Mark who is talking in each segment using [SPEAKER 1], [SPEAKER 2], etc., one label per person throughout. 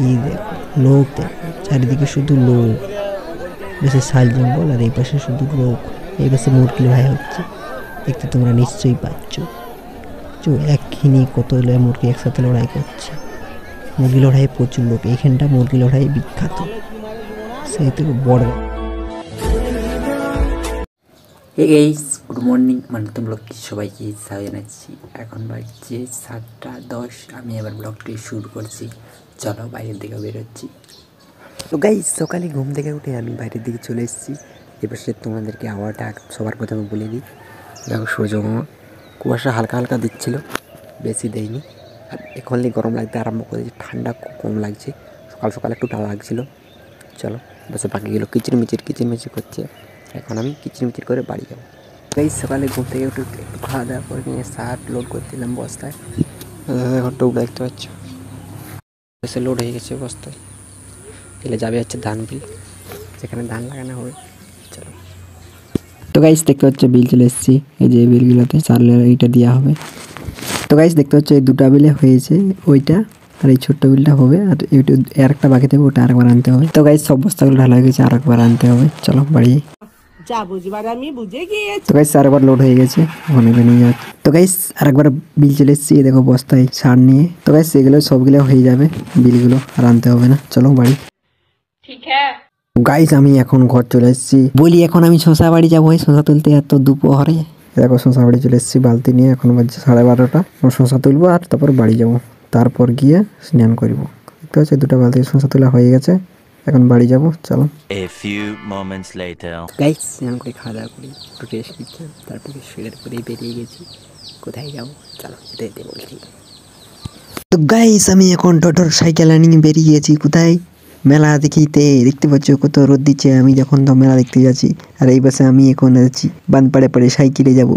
[SPEAKER 1] এই দেখো লোক, দেখো চারিদিকে শুধু লোক, বেশি শাল জঙ্গল আর এই পাশে শুধু লোক। এই পাশে মুরগি লড়াই হচ্ছে, দেখতে তোমরা নিশ্চয়ই পাচ্ছ। একখানি কত মুরগি একসাথে লড়াই করছে। মুরগি লড়াই প্রচুর লোক, এইখানটা মুরগি লড়াই বিখ্যাত, সেই থেকে বড়। গুড মর্নিং, মানে তোমরা কি সবাইকে জানাচ্ছি। এখন বাজছে 7:10, আমি এবার ব্লগটি শুরু করছি। চলো বাইরের দিকে বেরোচ্ছি। তো গাইস সকালে ঘুম থেকে উঠে আমি বাইরের দিকে চলে এসেছি। এবার সে তোমাদেরকে আবহাওয়াটা সবার প্রথমে বলে দিই। দেখো সূর্যমামা, কুয়াশা হালকা হালকা দিচ্ছিল, বেশি দেয়নি। আর এখনই গরম লাগতে আরম্ভ করেছে, ঠান্ডা খুব কম লাগছে। সকাল সকাল একটু টাল লাগছিলো। চলো বসে পাখিগুলো কিচিরমিচির করছে। এখন আমি কিচিরমিচির করে বাড়ি যাবো। এই সকালে ঘুম থেকে একটু খাওয়া দাওয়া করে নিয়ে শার্ট লোড করছিলাম বস্তায়। এখন টুকটা দেখতে পাচ্ছ, এসে লোড হয়ে গেছে বস্তায়। এলে যাবে হচ্ছে ধান বিল, যেখানে ধান লাগানো হবে। চলো। তো গাইস দেখতে পাচ্ছ বিল চলে এসেছি। এই যে বিলগুলোতে চালের এইটা দেওয়া হবে। তো গাইস দেখতে পাচ্ছ এই দুটা বিলে হয়েছে, ওইটা আর এই ছোট্ট বিলটা হবে। আর এইটা আর একটা বাকি দেবে, ওটা আরেকবার আনতে হবে। তো গাইস সব বস্তাগুলো ঢালা হয়ে গেছে, আরেকবার আনতে হবে। চলো বাড়ি যা বুঝবার আমি বুঝে গিয়েছি। তো গাইস আরেকবার লোড হয়ে গেছে, ওখানে নিয়ে যাচ্ছে। তো গাইস আরেকবার বিল চলে এসেছি, দেখো বস্তায় ছাড় নিয়ে। তো গাইস এগুলো সবগুলো হয়ে যাবে, বিলগুলো আর আনতে হবে না। চলো বাড়ি। ঠিক আছে গাইস, আমি এখন ঘর চলে এসেছি। বলি এখন আমি শশা বাড়ি যাবো, শশা তুলতে। এত দুপুরে দেখো শশা বাড়ি চলে এসেছি বালতি নিয়ে। এখন বাজছে 12:30। শশা তুলবো আর তারপর বাড়ি যাবো, তারপর গিয়ে স্নান করবো। দেখতে পাচ্ছি দুটো বালতি শশা তোলা হয়ে গেছে, এখন বাড়ি যাবো। চলো। গাইস স্নান করে খাওয়া দাওয়া করি, একটু রেস্ট নিচ্ছি, তারপরে শুয়ে করেই বেরিয়ে গেছি। কোথায় যাবো চলো যেতে বলছি। তো গাইস আমি এখন টোটোর সাইকেল নিয়ে বেরিয়ে গেছি। কোথায়? মেলা দেখিতে। দেখতে পাচ্ছ কত রোদ দিচ্ছে। আমি যখন তো মেলা দেখতে যাচ্ছি, আর এই বাসে আমি এখন আছি বানপাড়ে পড়ে সাইকেলে যাব।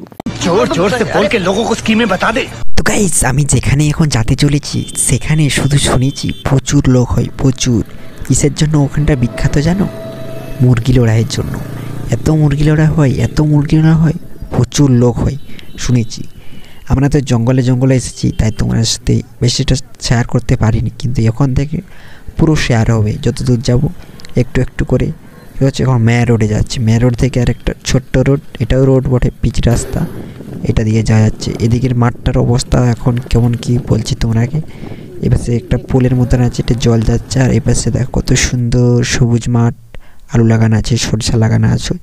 [SPEAKER 1] জোর জোর সে বল কে লোগো কো স্কিমে বাতা দে। তো গাইস আমি যেখানে এখন যেতে চলেছি, সেখানে শুধু শুনেছি প্রচুর লোক হয়, প্রচুর। কিসের জন্য ওখানটা বিখ্যাত জানো? মুরগি লড়াইয়ের জন্য। এত মুরগি লড়াই হয়, এত মুরগি লড়াই হয়, প্রচুর লোক হয় শুনেছি। আমরা তো জঙ্গলে এসেছি, তাই তোমার সাথে বেশিটা শেয়ার করতে পারিনি, কিন্তু এখন থেকে পুরো শেয়ার হবে। যত দূর যাবো একটু একটু করে। কী হচ্ছে, এখন মেয়া রোডে যাচ্ছে। মেয়া রোড থেকে আর একটা ছোট্ট রোড, এটাও রোড বটে, পিচ রাস্তা, এটা দিয়ে যাওয়া যাচ্ছে। এদিকের মাঠটার অবস্থা এখন কেমন কি বলছি তোমাকে। এপাশে একটা পোলের মতন আছে, এটা জল যাচ্ছে। আর এপাশে দেখো কত সুন্দর সবুজ মাঠ, আলু লাগানো আছে, সরষা লাগানো আছে।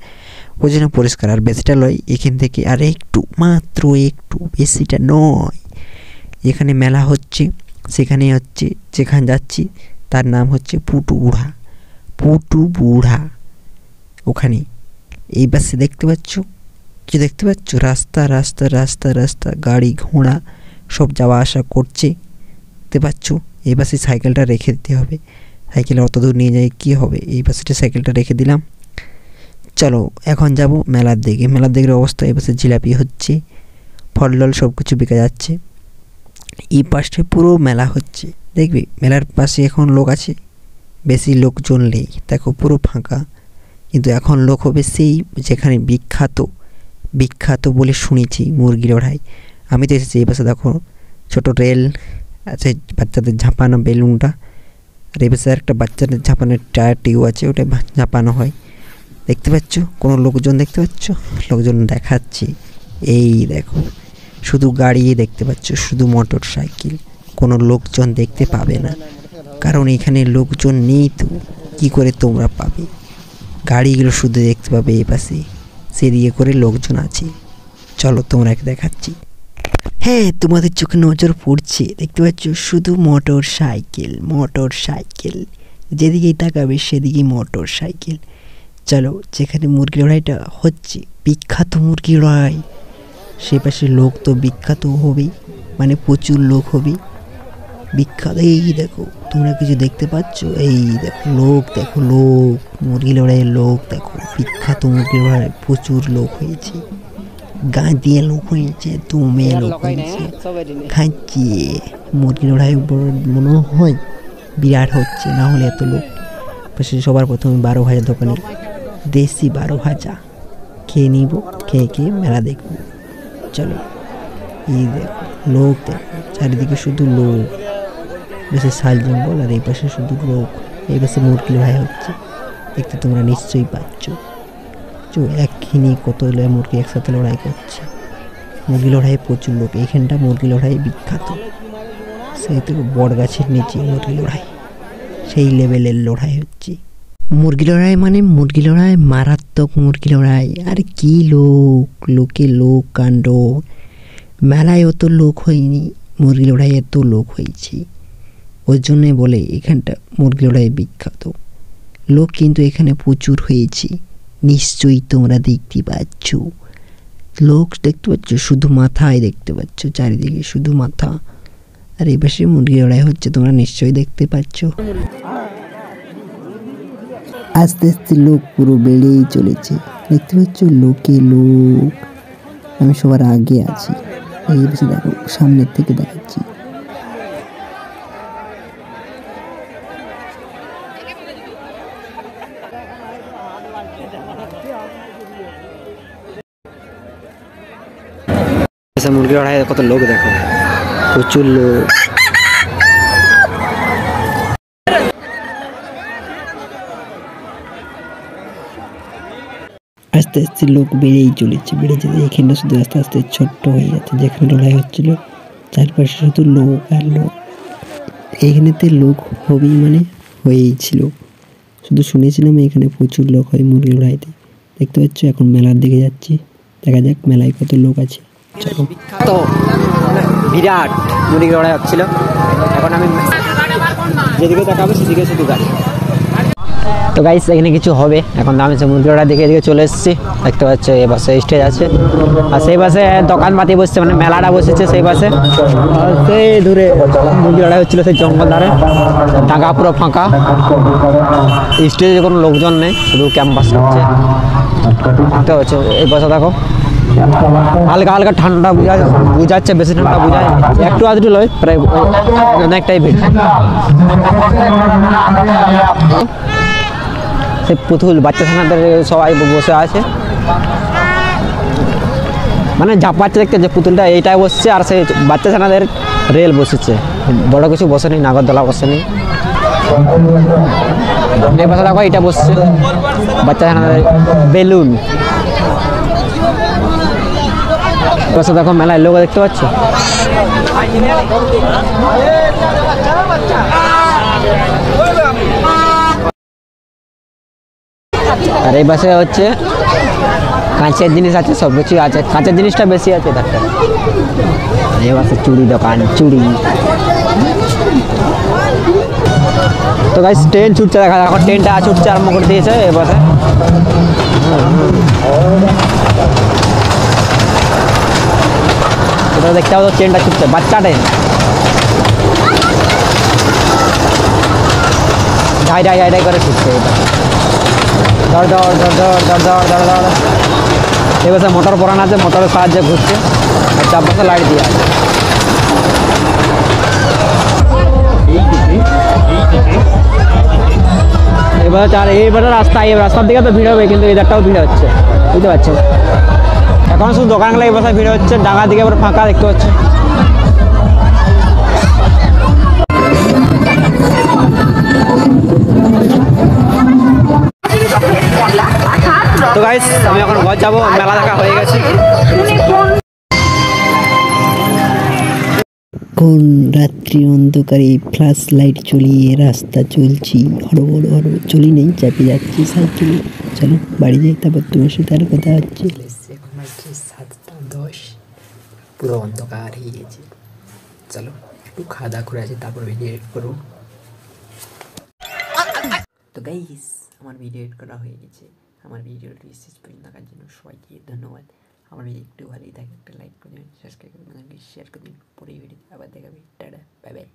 [SPEAKER 1] ওই জন্য পরিষ্কার। আর বেশিটা লয় এখান থেকে, আর একটু মাত্র একটু, বেশিটা নয়। এখানে মেলা হচ্ছে, সেখানে হচ্ছে যেখানে যাচ্ছি তার নাম হচ্ছে পুটু বুড়া। ওখানে এই বাসে দেখতে পাচ্ছ, কি দেখতে পাচ্ছ? রাস্তা, গাড়ি ঘোড়া সব যাওয়া আসা করছে, দেখতে পাচ্ছ। এই বাসে সাইকেলটা রেখে দিতে হবে। সাইকেল অত দূর নিয়ে যাই কি হবে, এই বাসে সাইকেলটা রেখে দিলাম। চলো এখন যাব মেলার দিকে। মেলার দিকের অবস্থা, এই বাসে জিলাপি হচ্ছে, ফল সব কিছু বিকা যাচ্ছে। এই পাশে পুরো মেলা হচ্ছে, দেখবি মেলার পাশে এখন লোক আছে, বেশি লোকজন নেই, দেখো পুরো ফাঁকা। কিন্তু এখন লোক হবে সেই যেখানে বিখ্যাত বলে শুনেছি মুরগি লড়াই। আমি তো এসেছি। এই পাশে দেখো ছোটো রেল আছে, বাচ্চাদের ঝাঁপানো বেলুনটা। আর এই পাশে একটা বাচ্চাদের ঝাঁপানোর টায়ার টিউ আছে, ওটা ঝাঁপানো হয়। দেখতে পাচ্ছ কোনো লোকজন? দেখতে পাচ্ছ লোকজন দেখাচ্ছি। এই দেখো শুধু গাড়ি দেখতে পাচ্ছ, শুধু মোটর সাইকেল, কোনো লোকজন দেখতে পাবে না, কারণ এখানে লোকজন নেই। তো কী করে তোমরা পাবে? গাড়িগুলো শুধু দেখতে পাবে এই পাশে, সেদিকে করে লোকজন আছে। চলো তোমরা দেখাচ্ছি। হ্যাঁ তোমাদের চোখে নজর পড়ছে, দেখতে পাচ্ছ শুধু মোটর সাইকেল, যেদিকেই তাকাবে সেদিকেই মোটর সাইকেল। চলো যেখানে মুরগি লড়াইটা হচ্ছে, বিখ্যাত মুরগি লড়াই, সে পাশে লোক তো বিখ্যাত হবেই, মানে প্রচুর লোক হবে বিখ্যাত। এই দেখো তোমরা কিছু দেখতে পাচ্ছ? এই দেখো লোক, মুরগি লড়াইয়ের লোক দেখো, বিখ্যাত মুরগি লড়াই, প্রচুর লোক হয়েছে। গাঁ দিয়ে লোক হয়েছে, দমে লোক হয়েছে, খাচ্ছে। মুরগি লড়াই মনে হয় বিরাট হচ্ছে, না হলে এত লোক। পাশে সবার প্রথমে 12 ভাজা দোকানে দেশি 12 ভাজা খেয়ে নিব, খেয়ে মেলা দেখব। চলো এই দেখো লোক, দেখো চারিদিকে শুধু লোক, বেশি শাল জঙ্গল, আর এই পাশে শুধু লোক। এই পাশে মুরগি লড়াই হচ্ছে, দেখতে তোমরা নিশ্চয়ই পাচ্ছ। একঘেয়েমি কত মুরগি একসাথে লড়াই করছে। মুরগি লড়াই প্রচুর লোক, এইখানটা মুরগি লড়াই বিখ্যাত। সেই তো বট গাছের নিচে মুরগি লড়াই, সেই লেভেলের লড়াই হচ্ছে। মুরগি লড়াই মানে মুরগি লড়াই, মারাত্মক মুরগি লড়াই। আর কি লোক, লোকে লোক কাণ্ড। মেলায় অত লোক হয়নি, মুরগি লড়াই এত লোক হয়েছে। ওই জন্যে বলে এখানটা মুরগি লড়াই বিখ্যাত। লোক কিন্তু এখানে প্রচুর হয়েছে, নিশ্চয়ই তোমরা দেখতে পাচ্ছ। লোক দেখতে পাচ্ছ, শুধু মাথায় দেখতে পাচ্ছ, চারিদিকে শুধু মাথা। আর এই পাশে মুরগি লড়াই হচ্ছে, তোমরা নিশ্চয়ই দেখতে পাচ্ছ। আস্তে আস্তে লোক পুরো বেড়েই চলেছে, দেখতে পাচ্ছ লোকে লোক। আমি সবার আগে আছি, এই পাশে দেখো, সামনের থেকে দেখাচ্ছি। মুরগি লড়াই কত লোক দেখো, প্রচুর লোক। আস্তে আস্তে লোক বেড়েই চলেছে, বেড়ে যেতে এখানটা শুধু আস্তে আস্তে ছোট্ট হয়ে যাচ্ছে। যেখানে লড়াই হচ্ছিল চারপাশে শুধু লোক আর লোক। এইখানেতে লোক হবেই মানে হয়েই ছিল, শুধু শুনেছিলাম এখানে প্রচুর লোক হয় মুরগি লড়াইতে। দেখতে পাচ্ছ এখন মেলার দিকে যাচ্ছি, দেখা যাক মেলায় কত লোক আছে। চলো। তো বিরাট মুরগি লড়াই হচ্ছিল, এখন আমি যেদিকে তাকাবো সেদিকে শুধু গাড়ি। তো গাইস এখানে কিছু হবে, এখন আমি মুরগি লড়াই দিকে এদিকে চলে এসেছি। দেখতে পাচ্ছ এই পাশে স্টেজ আছে, আর সেই পাশে দোকানপাতি বসছে, মানে মেলাটা বসেছে সেই পাশে। আর সেই দূরে মুরগি লড়াই হচ্ছিল, সেই জঙ্গল ধারে, ঢাকা পুরো ফাঁকা। স্টেজে কোনো লোকজন নেই, শুধু ক্যাম্পাস করছে। দেখতে পাচ্ছ এই পাশে দেখো, হালকা হালকা ঠান্ডা বুঝাচ্ছে, বেশি ঠান্ডা বুঝায়, একটু আধটু লয়, প্রায় অনেকটাই ভিড়। সেই পুতুল বাচ্চা ছানাদের সবাই বসে আছে, মানে ঝাপাচ্ছে দেখতে, যে পুতুলটা এইটাই বসছে, আর সেই বাচ্চা ছানাদের রেল বসেছে, বড় কিছু বসেনি, নাগরদোলা বসেনি। এই পাশে দেখো এটা বসছে বাচ্চা ছানাদের বেলুন। পাশে দেখো মেলায় লোক দেখতে পাচ্ছ। আর এই পাশে হচ্ছে কাঁচের জিনিস আছে, সব কিছু আছে, কাঁচের জিনিসটা বেশি আছে ডাক্তার। এই পাশে চুড়ি দোকান, চুড়ি। তো গাইস ট্রেন ছুটছে, দেখা এখন ট্রেনটা ছুটতে আরম্ভ করে দিয়েছে এই পাশে। দেখতে পাবো ট্রেনটা ছুটছে, বাচ্চা ট্রেন, ঢাই ঢাই ঢাই ঢাই করে ছুটছে। দর দর দর দর দর দর দর দর। এবার মোটর পরানো আছে, মোটরের সাহায্যে ঘুরছে, আর চারপাশে লাইট দিয়ে আছে। এইবারে রাস্তা, এই রাস্তার দিকে তো ভিড় হবে, কিন্তু এই দিকটাও ভিড় হচ্ছে, বুঝতে পারছেন। এখন শুধু দোকানগুলো এই পাশে ভিড় হচ্ছে, ডাঙার দিকে এবার ফাঁকা দেখতে পাচ্ছি। তো গাইস আমি এখন ঘর যাবো, মেলা দেখা হয়ে গেছে। কোন রাত্রি অন্ধকারে ফ্ল্যাশ লাইট জ্বলিয়ে রাস্তা চলছি, হড়বড় হড়বড় চলি নেই, চাপে যাচ্ছি সাইকেলে। চলো বাড়ি যাই, তারপর তোমার সাথে আর কথা হচ্ছে। এখন বাজছে 7:10, পুরো অন্ধকার হয়ে গেছে। চলো একটু খাওয়া দাওয়া করে আছে, তারপর ভিডিও এডিট করবো। তো গাইস আমার ভিডিও এডিট করা হয়ে গেছে। আমার ভিডিওটি শেষ পর্যন্ত দেখার জন্য সবাইকে ধন্যবাদ। আমার ভিডিও একটু ভালোই থাকে, একটা লাইক করে দেবেন, সাবস্ক্রাইব করে দেবেন, শেয়ার করে দিন। পরের ভিডিও আবার দেখাবে। Tata, bye bye.